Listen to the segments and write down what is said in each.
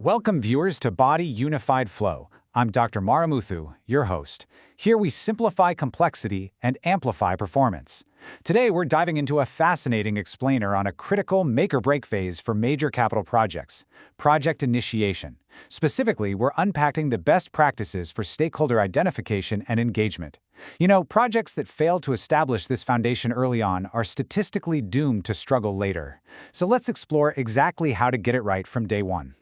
Welcome, viewers, to Bodhi Unified Flow. I'm Dr. Maramuthu, your host. Here we simplify complexity and amplify performance. Today, we're diving into a fascinating explainer on a critical make-or-break phase for major capital projects, project initiation. Specifically, we're unpacking the best practices for stakeholder identification and engagement. You know, projects that fail to establish this foundation early on are statistically doomed to struggle later. So let's explore exactly how to get it right from day one.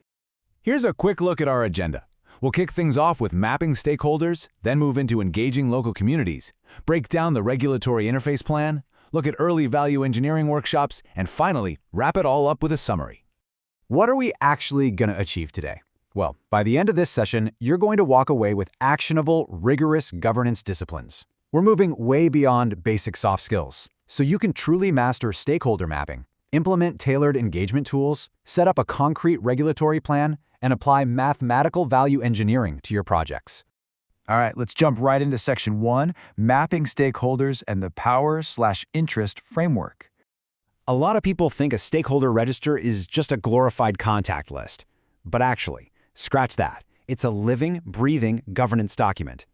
Here's a quick look at our agenda. We'll kick things off with mapping stakeholders, then move into engaging local communities, break down the regulatory interface plan, look at early value engineering workshops, and finally, wrap it all up with a summary. What are we actually going to achieve today? Well, by the end of this session, you're going to walk away with actionable, rigorous governance disciplines. We're moving way beyond basic soft skills, so you can truly master stakeholder mapping, implement tailored engagement tools, set up a concrete regulatory plan, and apply mathematical value engineering to your projects. All right, let's jump right into Section 1, Mapping Stakeholders and the Power/Interest Framework. A lot of people think a stakeholder register is just a glorified contact list. But actually, scratch that. It's a living, breathing governance document.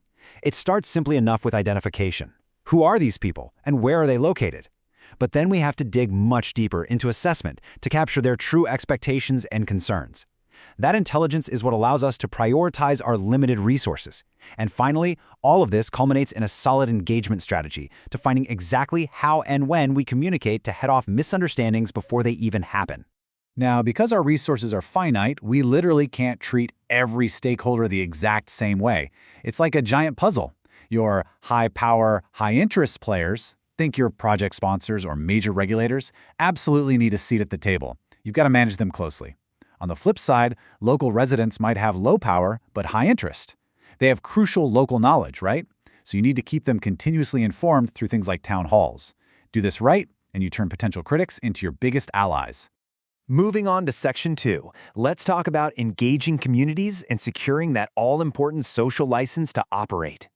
It starts simply enough with identification. Who are these people, and where are they located? But then we have to dig much deeper into assessment to capture their true expectations and concerns. That intelligence is what allows us to prioritize our limited resources. And finally, all of this culminates in a solid engagement strategy to finding exactly how and when we communicate to head off misunderstandings before they even happen. Now, because our resources are finite, we literally can't treat every stakeholder the exact same way. It's like a giant puzzle. Your high-power, high-interest players, think your project sponsors or major regulators, absolutely need a seat at the table. You've got to manage them closely. On the flip side, local residents might have low power but high interest. They have crucial local knowledge, right? So you need to keep them continuously informed through things like town halls. Do this right, and you turn potential critics into your biggest allies. Moving on to Section 2, let's talk about engaging communities and securing that all-important social license to operate.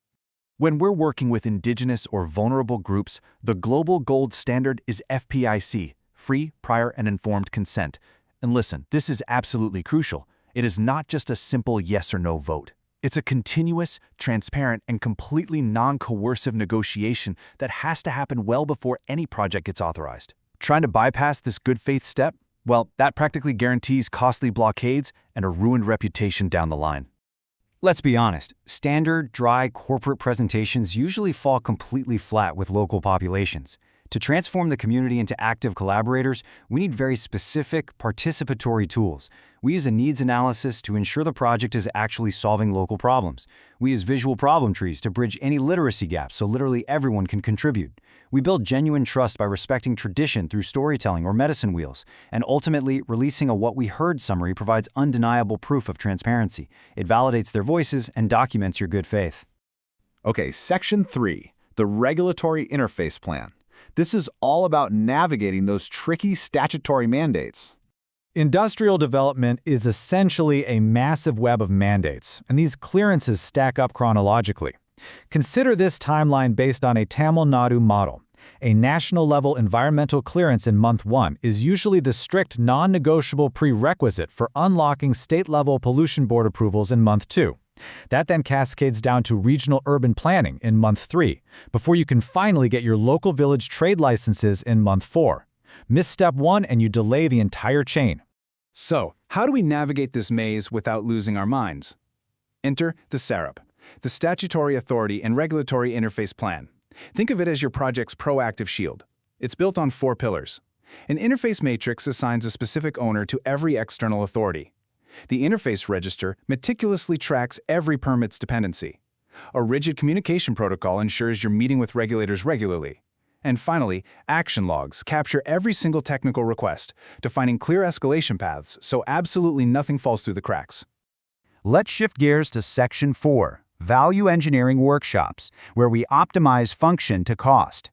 When we're working with indigenous or vulnerable groups, the global gold standard is FPIC, free, prior, and informed consent. And listen, this is absolutely crucial. It is not just a simple yes or no vote. It's a continuous, transparent, and completely non-coercive negotiation that has to happen well before any project gets authorized. Trying to bypass this good faith step? Well, that practically guarantees costly blockades and a ruined reputation down the line. Let's be honest, standard, dry corporate presentations usually fall completely flat with local populations. To transform the community into active collaborators, we need very specific, participatory tools. We use a needs analysis to ensure the project is actually solving local problems. We use visual problem trees to bridge any literacy gaps so literally everyone can contribute. We build genuine trust by respecting tradition through storytelling or medicine wheels. And ultimately, releasing a what we heard summary provides undeniable proof of transparency. It validates their voices and documents your good faith. Okay, Section 3, the Regulatory Interface Plan. This is all about navigating those tricky statutory mandates. Industrial development is essentially a massive web of mandates, and these clearances stack up chronologically. Consider this timeline based on a Tamil Nadu model. A national-level environmental clearance in month 1 is usually the strict non-negotiable prerequisite for unlocking state-level pollution board approvals in month 2. That then cascades down to regional urban planning in month 3, before you can finally get your local village trade licenses in month 4. Miss step 1 and you delay the entire chain. So, how do we navigate this maze without losing our minds? Enter the SARAP, the Statutory Authority and Regulatory Interface Plan. Think of it as your project's proactive shield. It's built on 4 pillars. An interface matrix assigns a specific owner to every external authority. The interface register meticulously tracks every permit's dependency. A rigid communication protocol ensures you're meeting with regulators regularly. And finally, action logs capture every single technical request, defining clear escalation paths so absolutely nothing falls through the cracks. Let's shift gears to Section 4, Value Engineering Workshops, where we optimize function to cost.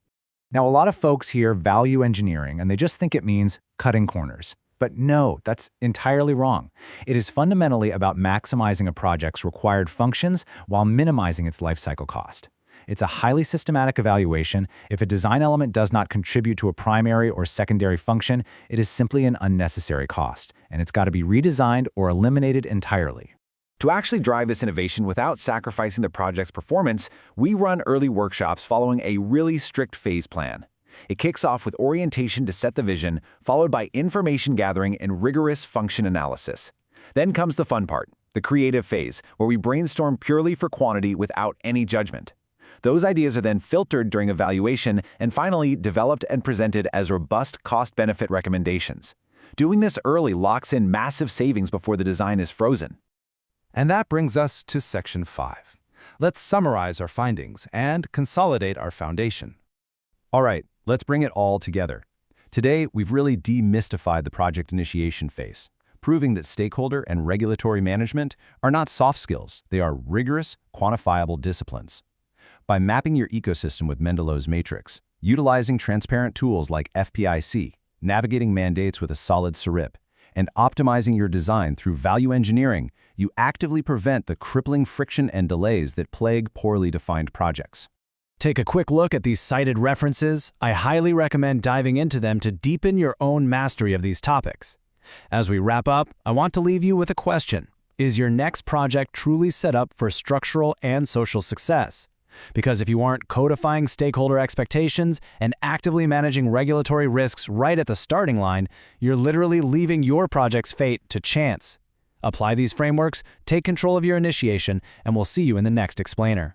Now, a lot of folks hear value engineering and they just think it means cutting corners. But no, that's entirely wrong. It is fundamentally about maximizing a project's required functions while minimizing its lifecycle cost. It's a highly systematic evaluation. If a design element does not contribute to a primary or secondary function, it is simply an unnecessary cost, and it's got to be redesigned or eliminated entirely. To actually drive this innovation without sacrificing the project's performance, we run early workshops following a really strict phase plan. It kicks off with orientation to set the vision, followed by information gathering and rigorous function analysis. Then comes the fun part, the creative phase, where we brainstorm purely for quantity without any judgment. Those ideas are then filtered during evaluation and finally developed and presented as robust cost-benefit recommendations. Doing this early locks in massive savings before the design is frozen. And that brings us to Section 5. Let's summarize our findings and consolidate our foundation. All right, let's bring it all together. Today, we've really demystified the project initiation phase, proving that stakeholder and regulatory management are not soft skills, they are rigorous, quantifiable disciplines. By mapping your ecosystem with Mendelow's matrix, utilizing transparent tools like FPIC, navigating mandates with a solid SRIP, and optimizing your design through value engineering, you actively prevent the crippling friction and delays that plague poorly defined projects. Take a quick look at these cited references. I highly recommend diving into them to deepen your own mastery of these topics. As we wrap up, I want to leave you with a question. Is your next project truly set up for structural and social success? Because if you aren't codifying stakeholder expectations and actively managing regulatory risks right at the starting line, you're literally leaving your project's fate to chance. Apply these frameworks, take control of your initiation, and we'll see you in the next explainer.